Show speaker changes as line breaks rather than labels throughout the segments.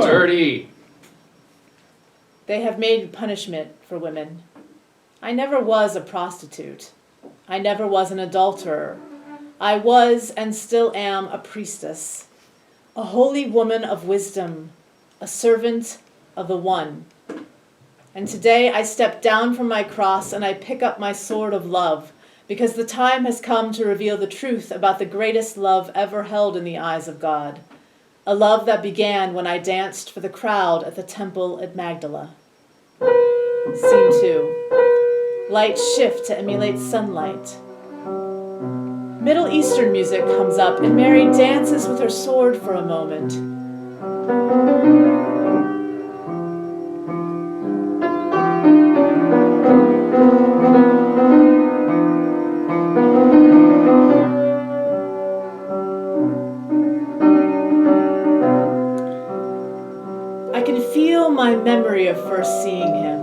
Dirty.
They have made punishment for women. I never was a prostitute. I never was an adulterer. I was and still am a priestess, a holy woman of wisdom, a servant of the One. And today I step down from my cross and I pick up my sword of love, because the time has come to reveal the truth about the greatest love ever held in the eyes of God, a love that began when I danced for the crowd at the temple at Magdala. Scene 2. Lights shift to emulate sunlight. Middle Eastern music comes up and Mary dances with her sword for a moment. I can feel my memory of first seeing him.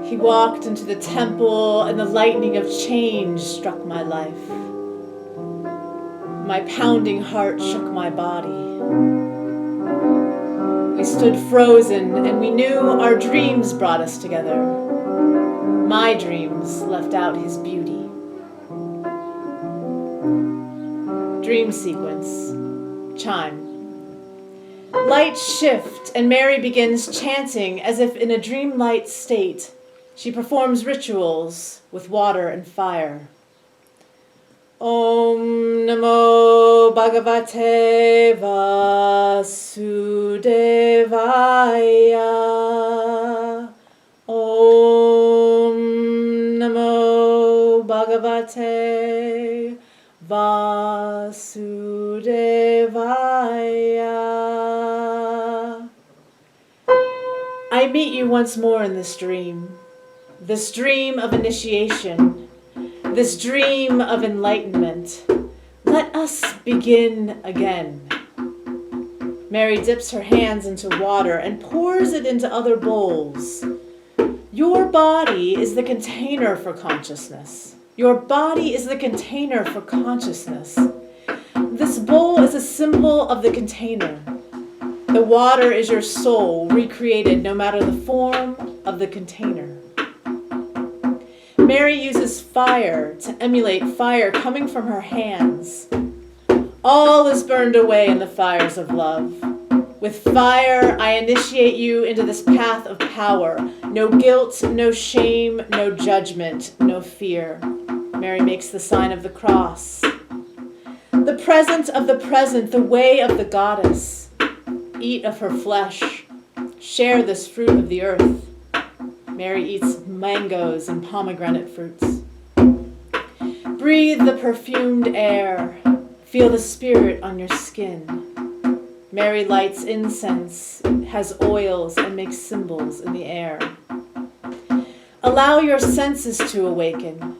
He walked into the temple and the lightning of change struck my life. My pounding heart shook my body. We stood frozen and we knew our dreams brought us together. My dreams left out his beauty. Dream sequence. Chime. Lights shift and Mary begins chanting as if in a dreamlight state. She performs rituals with water and fire. Om Namo Bhagavate Vasudevaya. Om Namo Bhagavate Vasudevaya. I meet you once more in this dream of initiation, this dream of enlightenment. Let us begin again. Mary dips her hands into water and pours it into other bowls. Your body is the container for consciousness. Your body is the container for consciousness. This bowl is a symbol of the container. The water is your soul, recreated no matter the form of the container. Mary uses fire to emulate fire coming from her hands. All is burned away in the fires of love. With fire, I initiate you into this path of power. No guilt, no shame, no judgment, no fear. Mary makes the sign of the cross. The present of the present, the way of the goddess. Eat of her flesh. Share this fruit of the earth. Mary eats mangoes and pomegranate fruits. Breathe the perfumed air. Feel the spirit on your skin. Mary lights incense, has oils, and makes symbols in the air. Allow your senses to awaken.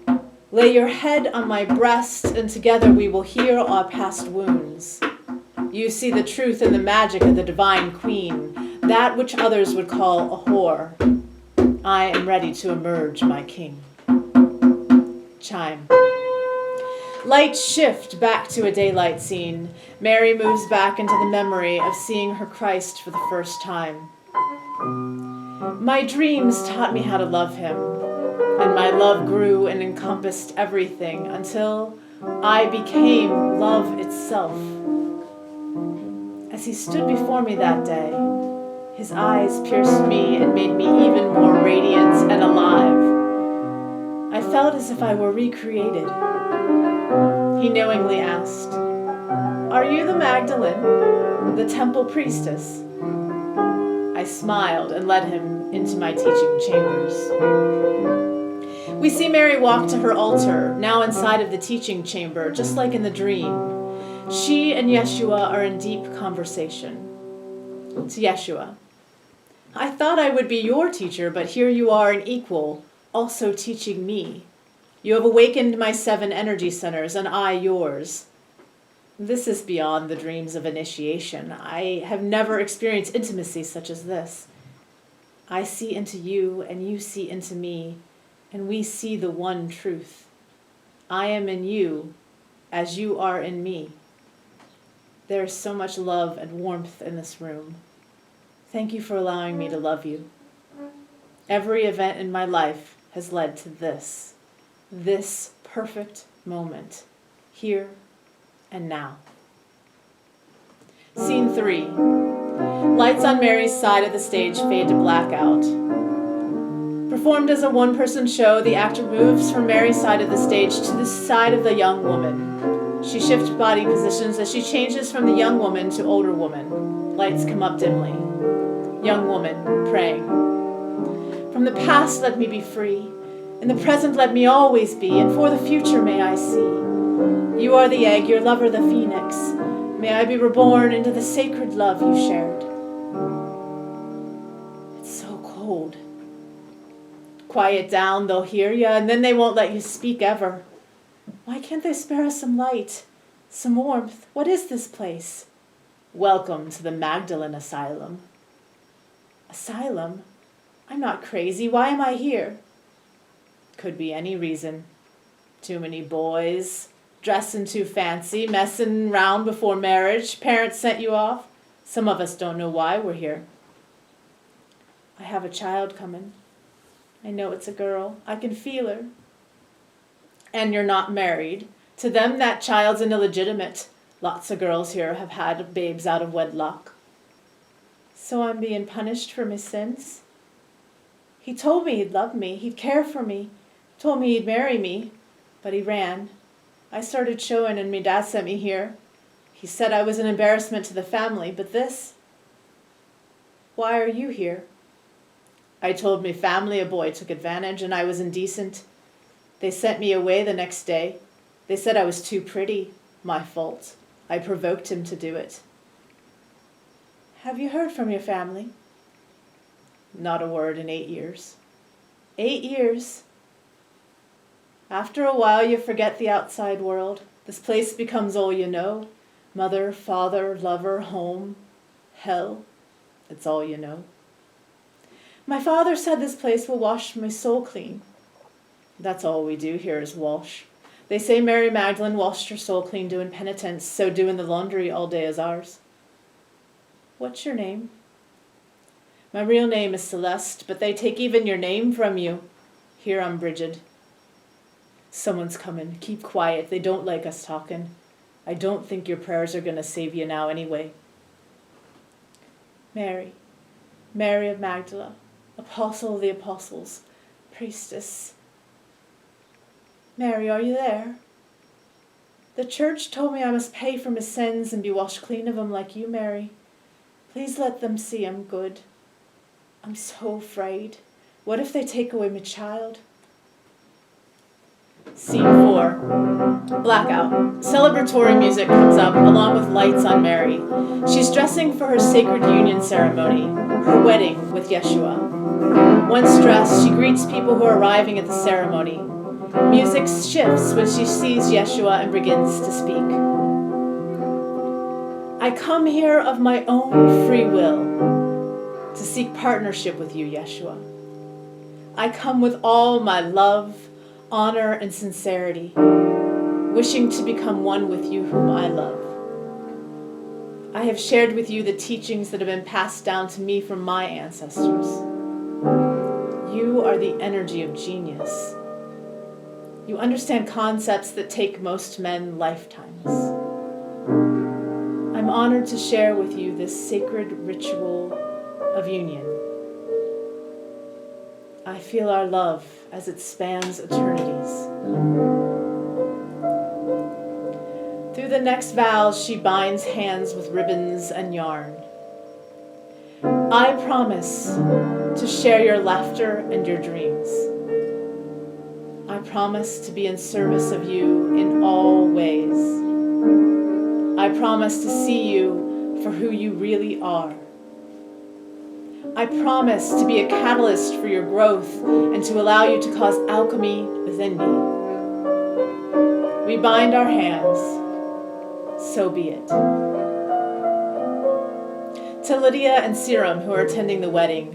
Lay your head on my breast, and together we will heal our past wounds. You see the truth and the magic of the divine queen, that which others would call a whore. I am ready to emerge, my king. Chime. Lights shift back to a daylight scene. Mary moves back into the memory of seeing her Christ for the first time. My dreams taught me how to love him, and my love grew and encompassed everything until I became love itself. As he stood before me that day, his eyes pierced me and made me even more radiant and alive. I felt as if I were recreated. He knowingly asked, "Are you the Magdalene, the temple priestess?" I smiled and led him into my teaching chambers. We see Mary walk to her altar, now inside of the teaching chamber, just like in the dream. She and Yeshua are in deep conversation. To Yeshua, "I thought I would be your teacher, but here you are an equal, also teaching me. You have awakened my 7 energy centers, and I yours. This is beyond the dreams of initiation. I have never experienced intimacy such as this. I see into you, and you see into me, and we see the one truth. I am in you, as you are in me." There is so much love and warmth in this room. Thank you for allowing me to love you. Every event in my life has led to this perfect moment, here and now. Scene 3. Lights on Mary's side of the stage fade to blackout. Performed as a one-person show, the actor moves from Mary's side of the stage to the side of the young woman. She shifts body positions as she changes from the young woman to older woman. Lights come up dimly. Young woman, praying. From the past let me be free. In the present let me always be, and for the future may I see. You are the egg, your lover the phoenix. May I be reborn into the sacred love you shared. It's so cold. Quiet down, they'll hear ya, and then they won't let you speak ever. Why can't they spare us some light, some warmth? What is this place? Welcome to the Magdalene Asylum. Asylum? I'm not crazy. Why am I here? Could be any reason. Too many boys, dressing too fancy, messing round before marriage, parents sent you off. Some of us don't know why we're here. I have a child coming. I know it's a girl. I can feel her. And you're not married. To them, that child's an illegitimate. Lots of girls here have had babes out of wedlock. So I'm being punished for my sins? He told me he'd love me, he'd care for me, told me he'd marry me, but he ran. I started showing and my dad sent me here. He said I was an embarrassment to the family, but this? Why are you here? I told me family a boy took advantage and I was indecent. They sent me away the next day. They said I was too pretty. My fault. I provoked him to do it. Have you heard from your family? Not a word in 8 years. 8 years. After a while you forget the outside world. This place becomes all you know. Mother, father, lover, home, hell. It's all you know. My father said this place will wash my soul clean. That's all we do here is wash. They say Mary Magdalene washed her soul clean doing penitence, so doing the laundry all day is ours. What's your name? My real name is Celeste, but they take even your name from you. Here I'm Bridget. Someone's coming. Keep quiet. They don't like us talking. I don't think your prayers are going to save you now anyway. Mary of Magdala, apostle of the apostles, priestess. Mary, are you there? The church told me I must pay for my sins and be washed clean of them like you, Mary. Please let them see I'm good. I'm so afraid. What if they take away my child? Scene 4. Blackout. Celebratory music comes up along with lights on Mary. She's dressing for her sacred union ceremony, her wedding with Yeshua. Once dressed, she greets people who are arriving at the ceremony. Music shifts when she sees Yeshua and begins to speak. I come here of my own free will to seek partnership with you, Yeshua. I come with all my love, honor, and sincerity, wishing to become one with you whom I love. I have shared with you the teachings that have been passed down to me from my ancestors. You are the energy of genius. You understand concepts that take most men lifetimes. I'm honored to share with you this sacred ritual of union. I feel our love as it spans eternities. Through the next vows, she binds hands with ribbons and yarn. I promise to share your laughter and your dreams. I promise to be in service of you in all ways. I promise to see you for who you really are. I promise to be a catalyst for your growth and to allow you to cause alchemy within me. We bind our hands, so be it. To Lydia and Serum, who are attending the wedding.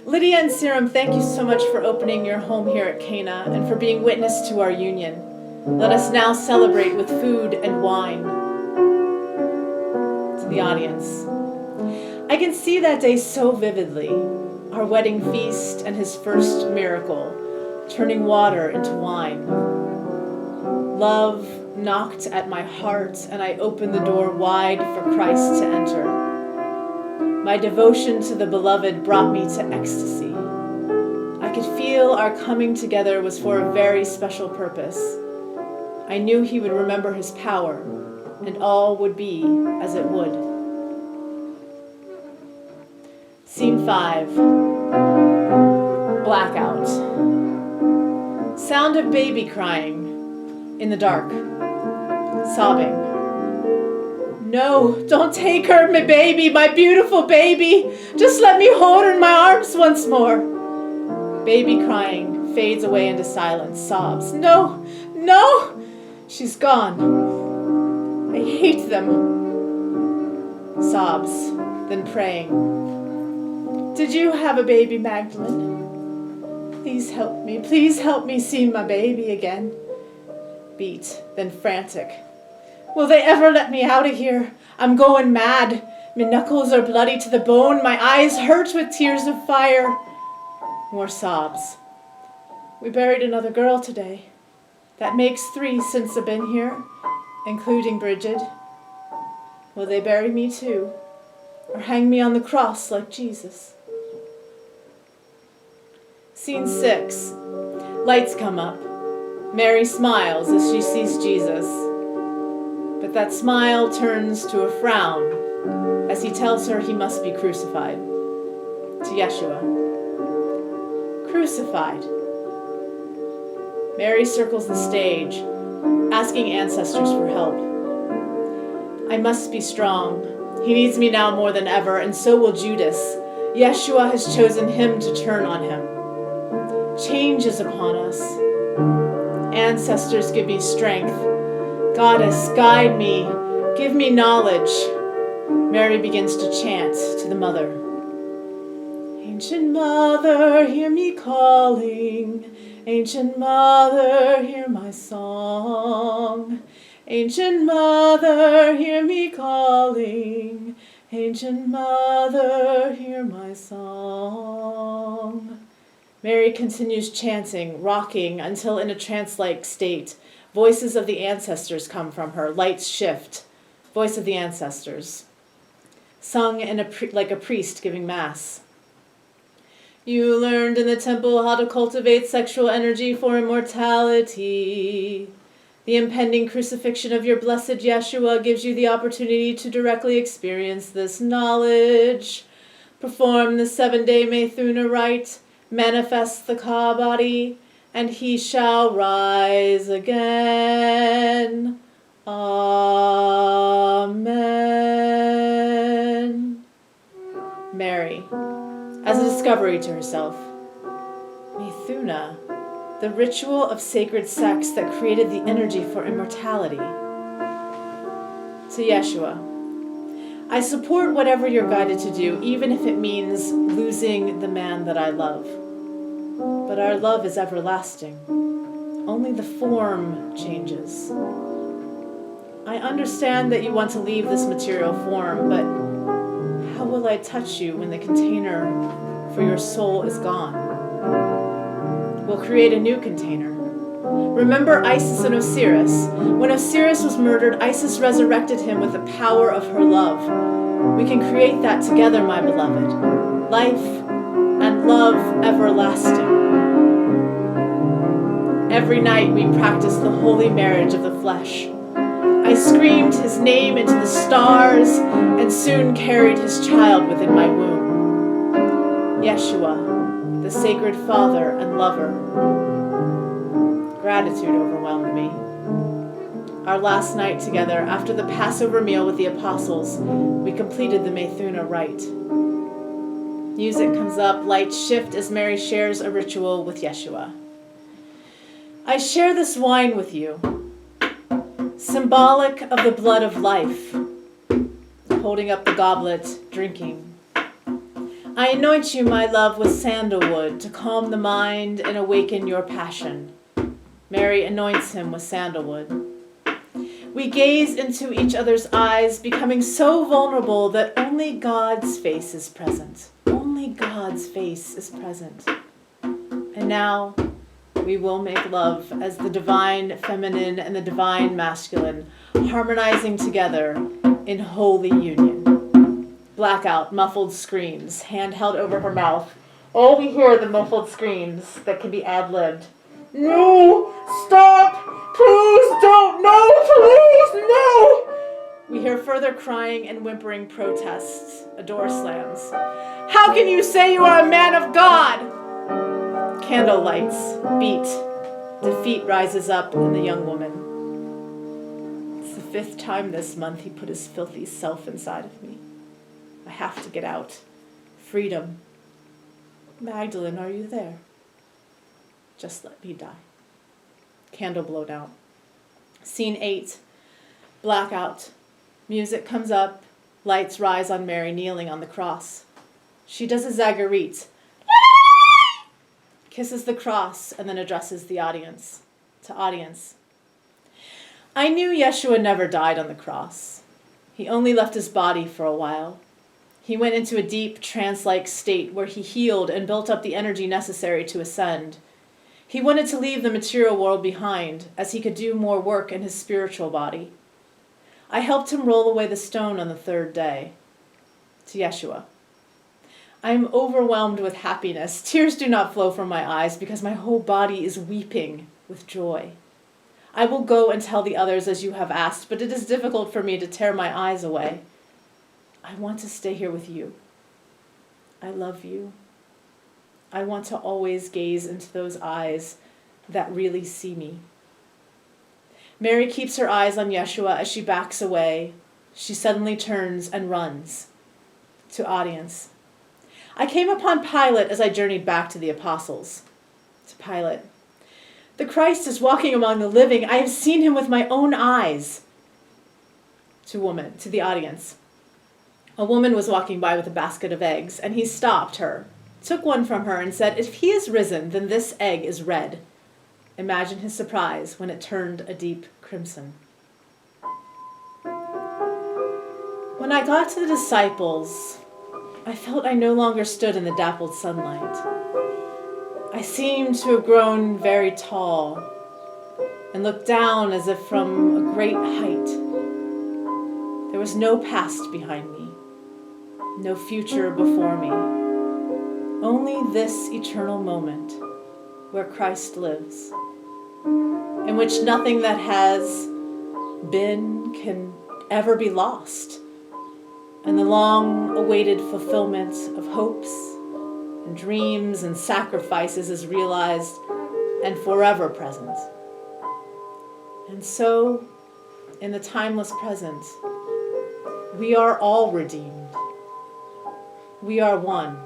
Lydia and Serum, thank you so much for opening your home here at Cana and for being witness to our union. Let us now celebrate with food and wine. the audience. I can see that day so vividly, our wedding feast and his first miracle, turning water into wine. Love knocked at my heart, and I opened the door wide for Christ to enter. My devotion to the beloved brought me to ecstasy. I could feel our coming together was for a very special purpose. I knew he would remember his power, and all would be as it would. Scene 5. Blackout. Sound of baby crying in the dark. Sobbing. No, don't take her, my baby, my beautiful baby. Just let me hold her in my arms once more. Baby crying fades away into silence, sobs. No, no, she's gone. I hate them. Sobs, then praying. Did you have a baby, Magdalene? Please help me see my baby again. Beat, then frantic. Will they ever let me out of here? I'm going mad. My knuckles are bloody to the bone. My eyes hurt with tears of fire. More sobs. We buried another girl today. That makes 3 since I've been here, including Bridget. Will they bury me too? Or hang me on the cross like Jesus? Scene 6. Lights come up. Mary smiles as she sees Jesus. But that smile turns to a frown as he tells her he must be crucified. To Yeshua. Crucified. Mary circles the stage, asking ancestors for help. I must be strong. He needs me now more than ever, and so will Judas. Yeshua has chosen him to turn on him. Change is upon us. Ancestors, give me strength. Goddess, guide me. Give me knowledge. Mary begins to chant to the mother. Ancient mother, hear me calling. Ancient mother, hear my song. Ancient mother, hear me calling. Ancient mother, hear my song. Mary continues chanting, rocking, until in a trance-like state. Voices of the ancestors come from her. Lights shift. Voice of the ancestors. Sung like a priest giving mass. You learned in the temple how to cultivate sexual energy for immortality. The impending crucifixion of your blessed Yeshua gives you the opportunity to directly experience this knowledge. Perform the 7-day Methuna rite. Manifest the Ka body, and he shall rise again. Amen. Mary, as a discovery to herself. Methuna, the ritual of sacred sex that created the energy for immortality. To Yeshua, I support whatever you're guided to do, even if it means losing the man that I love. But our love is everlasting. Only the form changes. I understand that you want to leave this material form, but how will I touch you when the container for your soul is gone? We'll create a new container. Remember Isis and Osiris. When Osiris was murdered, Isis resurrected him with the power of her love. We can create that together, my beloved. Life and love everlasting. Every night we practice the holy marriage of the flesh. I screamed his name into the stars and soon carried his child within my womb. Yeshua, the sacred father and lover. Gratitude overwhelmed me. Our last night together, after the Passover meal with the apostles, we completed the Methuna rite. Music comes up, lights shift as Mary shares a ritual with Yeshua. I share this wine with you, symbolic of the blood of life. Holding up the goblet, drinking. I anoint you, my love, with sandalwood to calm the mind and awaken your passion. Mary anoints him with sandalwood. We gaze into each other's eyes, becoming so vulnerable that only God's face is present. Only God's face is present. And now we will make love as the divine feminine and the divine masculine, harmonizing together in holy union. Blackout, muffled screams, hand held over her mouth. All we hear are the muffled screams that can be ad-libbed. No! Stop! Please don't! No! Please! No! We hear further crying and whimpering protests. A door slams. How can you say you are a man of God? Candle lights beat. Defeat rises up in the young woman. It's the 5th time this month he put his filthy self inside of me. I have to get out. Freedom. Magdalene, are you there? Just let me die. Candle blown out. Scene 8. Blackout. Music comes up. Lights rise on Mary kneeling on the cross. She does a zagarite. Kisses the cross and then addresses the audience. To audience. I knew Yeshua never died on the cross. He only left his body for a while. He went into a deep trance-like state where he healed and built up the energy necessary to ascend. He wanted to leave the material world behind, as he could do more work in his spiritual body. I helped him roll away the stone on the 3rd day. To Yeshua. I am overwhelmed with happiness. Tears do not flow from my eyes because my whole body is weeping with joy. I will go and tell the others as you have asked, but it is difficult for me to tear my eyes away. I want to stay here with you. I love you. I want to always gaze into those eyes that really see me. Mary keeps her eyes on Yeshua as she backs away. She suddenly turns and runs. To audience. I came upon Pilate as I journeyed back to the apostles. To Pilate. The Christ is walking among the living. I have seen him with my own eyes. To the audience. A woman was walking by with a basket of eggs, and he stopped her, took one from her, and said, if he is risen, then this egg is red. Imagine his surprise when it turned a deep crimson. When I got to the disciples, I felt I no longer stood in the dappled sunlight. I seemed to have grown very tall and looked down as if from a great height. There was no past behind me, no future before me, only this eternal moment where Christ lives, in which nothing that has been can ever be lost, and the long-awaited fulfillment of hopes and dreams and sacrifices is realized and forever present. And so, in the timeless present, we are all redeemed. We are one.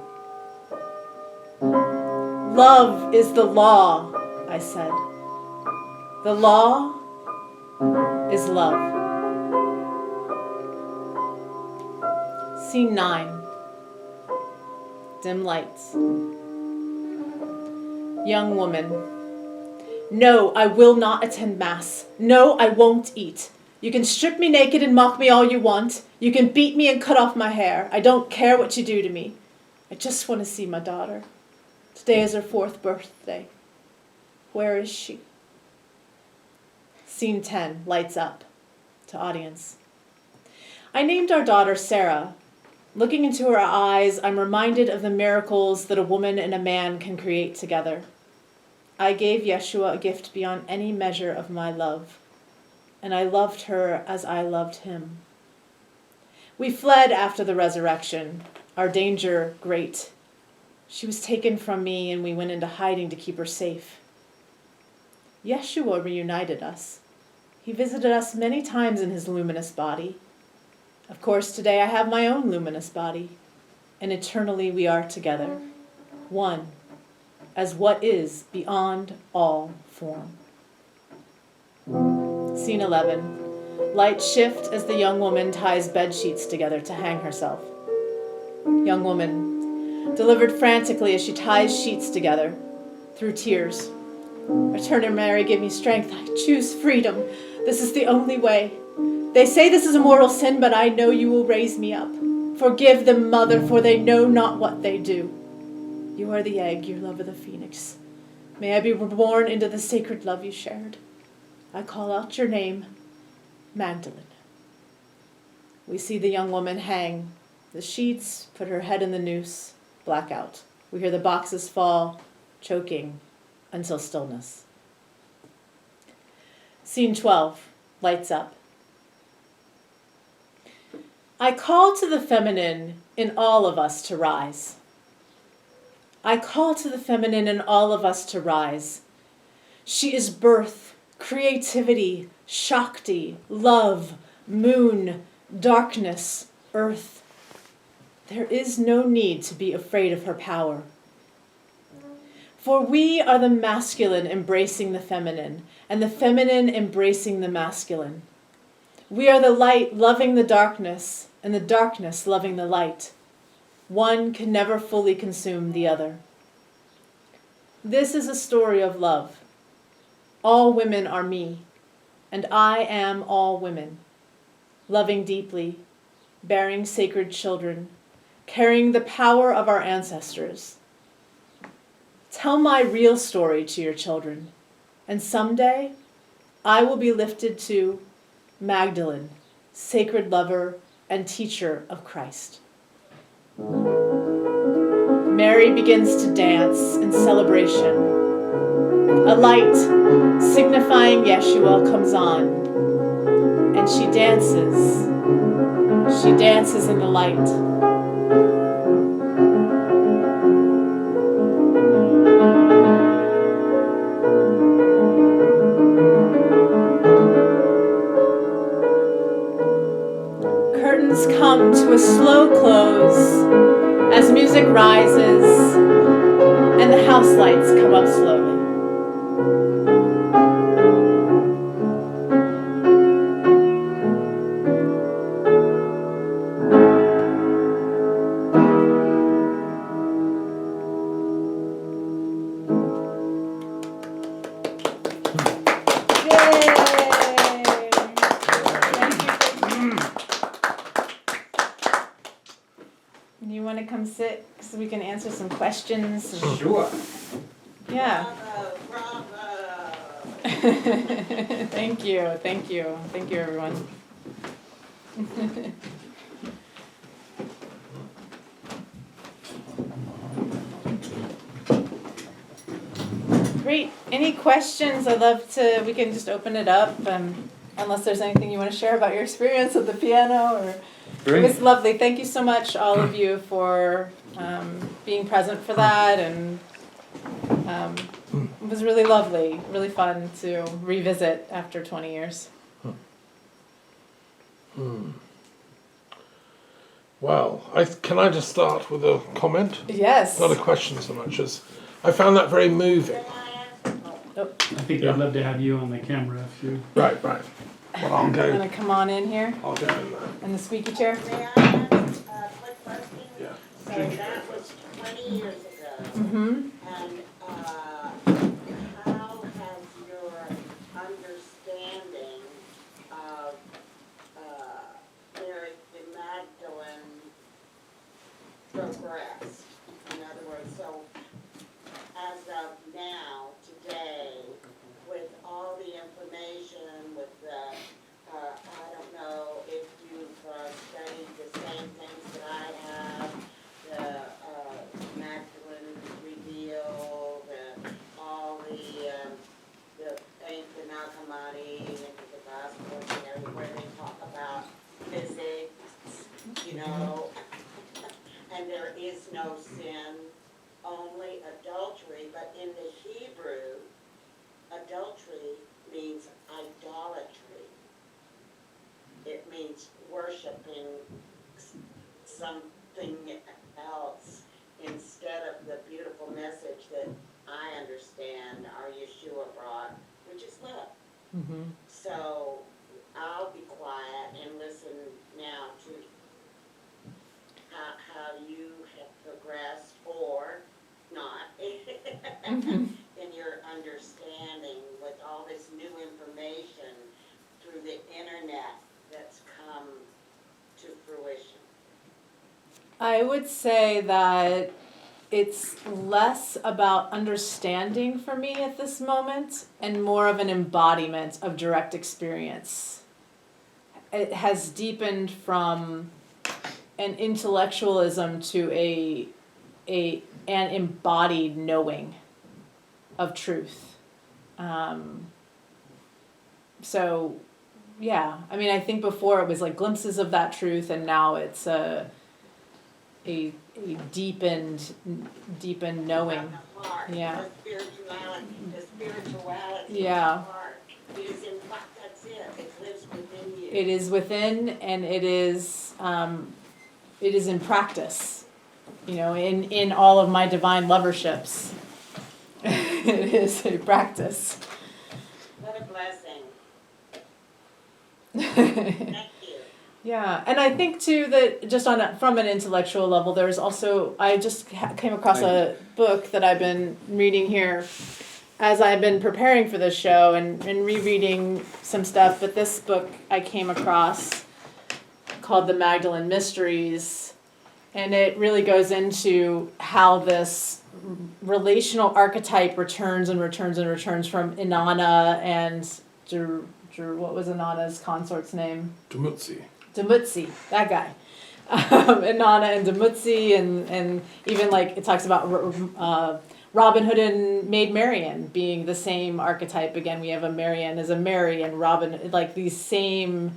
Love is the law, I said. The law is love. Scene 9. Dim lights. Young woman. No, I will not attend Mass. No, I won't eat. You can strip me naked and mock me all you want. You can beat me and cut off my hair. I don't care what you do to me. I just want to see my daughter. Today is her 4th birthday. Where is she? Scene 10. Lights up. To audience. I named our daughter Sarah. Looking into her eyes, I'm reminded of the miracles that a woman and a man can create together. I gave Yeshua a gift beyond any measure of my love, and I loved her as I loved him. We fled after the resurrection, our danger great. She was taken from me, and we went into hiding to keep her safe. Yeshua reunited us. He visited us many times in his luminous body. Of course, today I have my own luminous body, and eternally we are together, one, as what is beyond all form. Scene 11. Lights shift as the young woman ties bed sheets together to hang herself. Young woman, delivered frantically as she ties sheets together, through tears. I turn to Mary, give me strength. I choose freedom. This is the only way. They say this is a mortal sin, but I know you will raise me up. Forgive them, Mother, for they know not what they do. You are the egg, your love of the phoenix. May I be reborn into the sacred love you shared. I call out your name, Magdalene. We see the young woman hang the sheets, put her head in the noose, blackout. We hear the boxes fall, choking until stillness. Scene 12, lights up. I call to the feminine in all of us to rise. I call to the feminine in all of us to rise. She is birth, creativity, Shakti, love, moon, darkness, earth. There is no need to be afraid of her power. For we are the masculine embracing the feminine, and the feminine embracing the masculine. We are the light loving the darkness, and the darkness loving the light. One can never fully consume the other. This is a story of love. All women are me, and I am all women, loving deeply, bearing sacred children, carrying the power of our ancestors. Tell my real story to your children, and someday I will be lifted to Magdalene, sacred lover and teacher of Christ. Mary begins to dance in celebration. A light signifying Yeshua comes on, and she dances. She dances in the light. Curtains come to a slow close as music rises and the house lights come up slowly. You want to come sit so we can answer some questions?
Sure.
Yeah.
Bravo, bravo.
Thank you, thank you, thank you, everyone. Great. Any questions? I'd love to. We can just open it up, unless there's anything you want to share about your experience with the piano or.
Great.
It was lovely. Thank you so much, all of you, for being present for that, and it was really lovely, really fun to revisit after 20 years.
Well, can I just start with a comment?
Yes.
Not a question so much as I found that very moving.
Oh,
I think they'd love to have you on the camera if you.
Right. Well, I'll
you
go.
want to come on in here
I'll go in there.
in the squeaky chair?
May I ask a quick question?
Yeah.
So that was 20 years ago.
Mm-hmm.
And how has your understanding of Mary Magdalene progressed? In other words, so as of now, today, with all the information, with the, I don't know if you've studied the same things that I have, the Magdalene reveal, all the faith and accompaniment, and the gospel, and everywhere they talk about physics, you know, and there is no sin, only adultery, but in the Hebrew, adultery means idolatry. It means worshiping something else instead of the beautiful message that I understand our Yeshua brought, which is love.
Mm-hmm.
So I'll be quiet and listen now to how you have progressed or not in your understanding with all this new information
I would say that it's less about understanding for me at this moment and more of an embodiment of direct experience. It has deepened from an intellectualism to an embodied knowing of truth. So, yeah, I mean, I think before it was like glimpses of that truth, and now it's a deepened knowing.
About the heart,
Yeah.
the spirituality
Yeah.
of the heart. It is in fact, that's it. It lives within you.
It is within, and it is in practice. You know, in all of my divine loverships, it is a practice.
What a blessing. Thank you.
Yeah, and I think too that just from an intellectual level, there's also I just came across a book that I've been reading here as I've been preparing for this show and rereading some stuff. But this book I came across called The Magdalene Mysteries, and it really goes into how this relational archetype returns and returns and returns from Inanna and what was Inanna's consort's name? Demutzi, that guy. Inanna and Demutzi, and even like it talks about Robin Hood and Maid Marian being the same archetype. Again, we have a Marian as a Mary and Robin, like these same.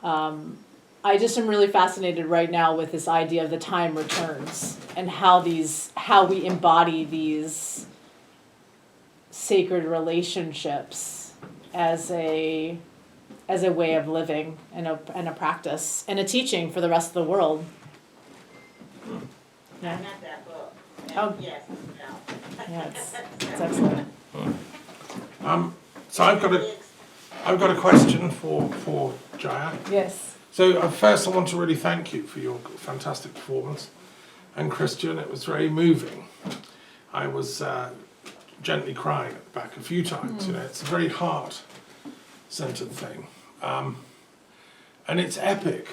I just am really fascinated right now with this idea of the time returns and how we embody these sacred relationships as a way of living and a practice and a teaching for the rest of the world.
I have that book.
Oh.
Yes.
Yeah, it's excellent.
So I've got a question for Jaiya.
Yes.
So first, I want to really thank you for your fantastic performance, and Christian, it was very moving. I was gently crying at the back a few times. You know, it's a very heart-centered thing, and it's epic.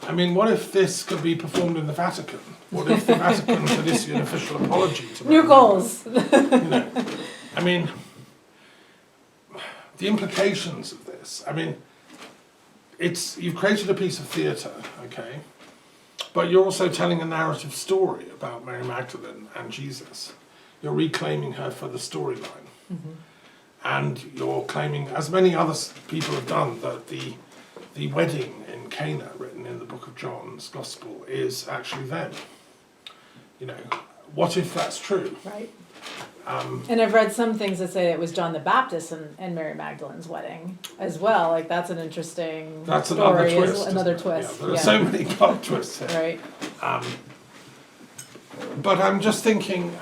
I mean, what if this could be performed in the Vatican? What if the Vatican could issue an official apology to
New
Mary
goals.
You know, I mean, the implications of this. I mean, you've created a piece of theatre, okay, but you're also telling a narrative story about Mary Magdalene and Jesus. You're reclaiming her for the storyline, and you're claiming, as many other people have done, that the wedding in Cana, written in the book of John's Gospel, is actually them. You know, what if that's true?
Right. And I've read some things that say it was John the Baptist and Mary Magdalene's wedding as well. Like that's an interesting
Another
story.
twist.
Another
isn't it?
twist.
Yeah, there are so many plot twists here.
Right.
But I'm just thinking,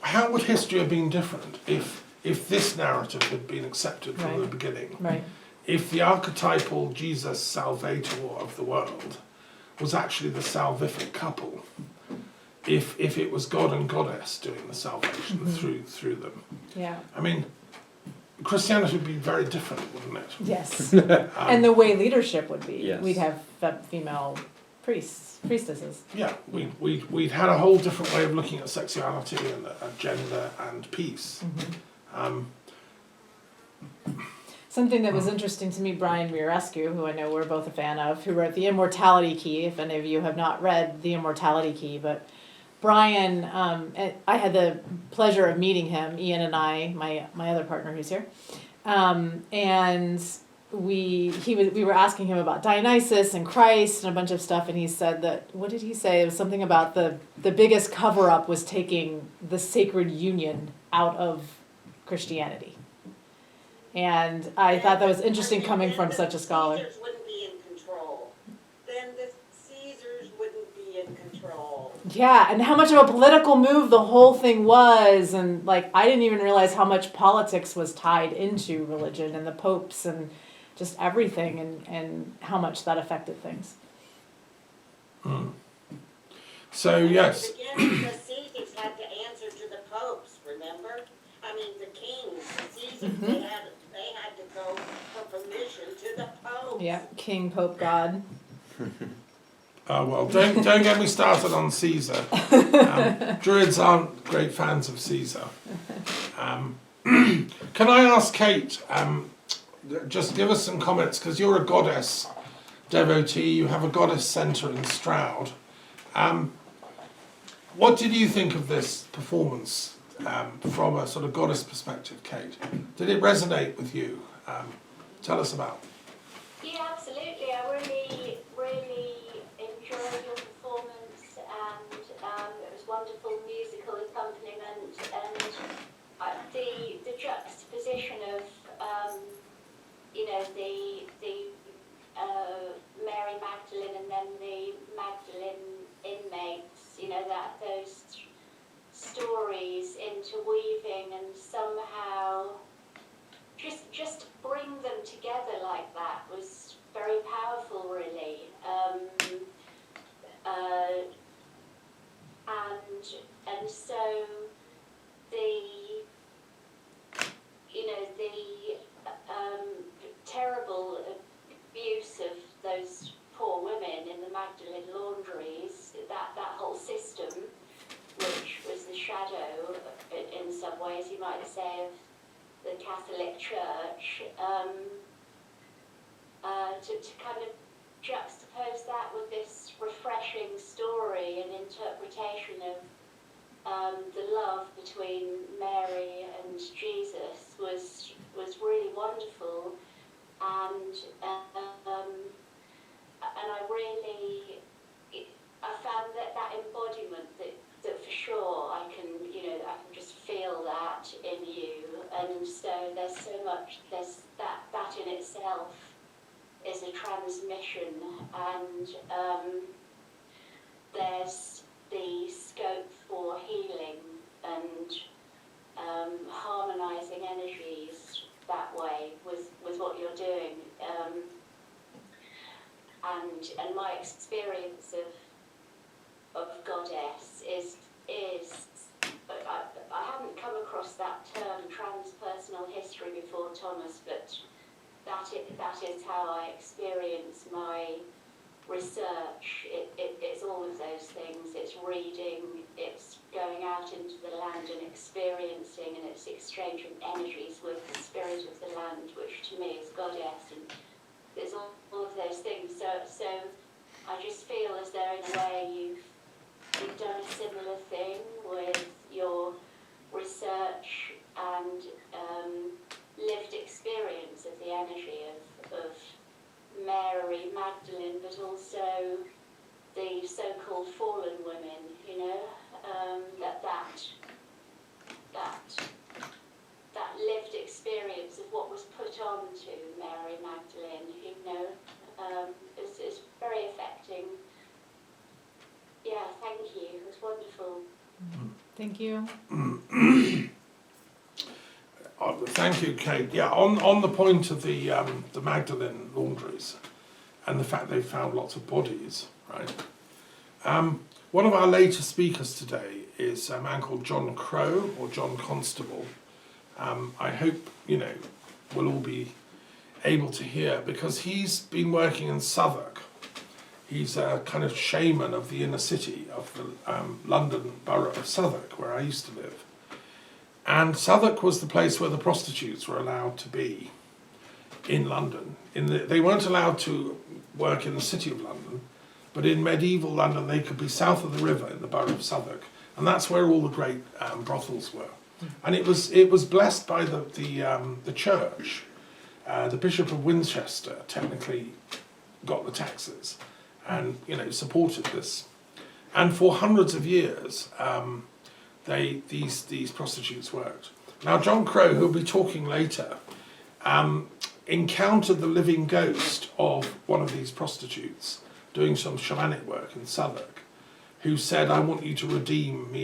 how would history have been different if this narrative had been accepted from the beginning?
Right.
If the archetypal Jesus Salvator of the world was actually the salvific couple, if it was God and Goddess doing the salvation through them.
Yeah.
I mean, Christianity would be very different, wouldn't it?
Yes. And the way leadership would be.
Yes.
We'd have female priestesses.
Yeah, we'd had a whole different way of looking at sexuality and gender and peace.
Something that was interesting to me, Brian Mierescu, who I know we're both a fan of, who wrote The Immortality Key, if any of you have not read The Immortality Key, but Brian, I had the pleasure of meeting him, Ian and I, my other partner who's here, and we were asking him about Dionysus and Christ and a bunch of stuff, and he said that, what did he say? It was something about the biggest cover-up was taking the sacred union out of Christianity. And I thought that was interesting coming from such a scholar.
Caesars wouldn't be in control. Then the Caesars wouldn't be in control.
Yeah, and how much of a political move the whole thing was, and like I didn't even realize how much politics was tied into religion and the popes and just everything, and how much that affected things.
So yes,
Again, the Caesars had to answer to the popes. Remember? I mean, the kings, the Caesars, they had to go for permission to the popes.
Yeah, King, Pope, God.
Well, don't get me started on Caesar. Druids aren't great fans of Caesar. Can I ask Kate, just give us some comments, because you're a goddess devotee, you have a goddess centre in Stroud. What did you think of this performance from a sort of goddess perspective, Kate? Did it resonate with you? Tell us about it.
Yeah, absolutely. I really, really enjoyed your performance, and it was wonderful musical accompaniment, and the juxtaposition of the Mary Magdalene and then the Magdalene inmates, that those stories interweaving and somehow just to bring them together like that was very powerful, really. And so the terrible abuse of those poor women in the Magdalene Laundries, that whole system, which was the shadow, in some ways you might say, of the Catholic Church, to kind of juxtapose that with this refreshing story and interpretation of the love between Mary and Jesus was really wonderful, and I found that embodiment that for sure I can just feel that in you, and so there's so much, there's that in itself is a transmission, and there's the scope for healing and harmonizing energies that way with what you're doing, and my experience of goddess is I hadn't come across that term transpersonal history before, Thomas, but that is how I experience my research. It's all of those things. It's reading, it's going out into the land and experiencing, and it's exchanging energies with the spirit of the land, which to me is goddess, and there's all of those things. So I just feel as though in a way you've done a similar thing with your research and lived experience of the energy of Mary Magdalene, but also the so-called fallen women, that lived experience of what was put on to Mary Magdalene, is very affecting. Yeah, thank you. It was wonderful.
Thank you.
Thank you, Kate. Yeah, on the point of the Magdalene Laundries and the fact they found lots of bodies, right? One of our later speakers today is a man called John Crow, or John Constable. I hope, we'll all be able to hear, because he's been working in Southwark. He's a kind of shaman of the inner city of the London borough of Southwark, where I used to live. And Southwark was the place where the prostitutes were allowed to be in London. They weren't allowed to work in the city of London, but in medieval London they could be south of the river in the borough of Southwark, and that's where all the great brothels were. And it was blessed by the church. The Bishop of Winchester technically got the taxes, and supported this. And for hundreds of years, these prostitutes worked. Now John Crow, who'll be talking later, encountered the living ghost of one of these prostitutes doing some shamanic work in Southwark, who said, "I want you to redeem me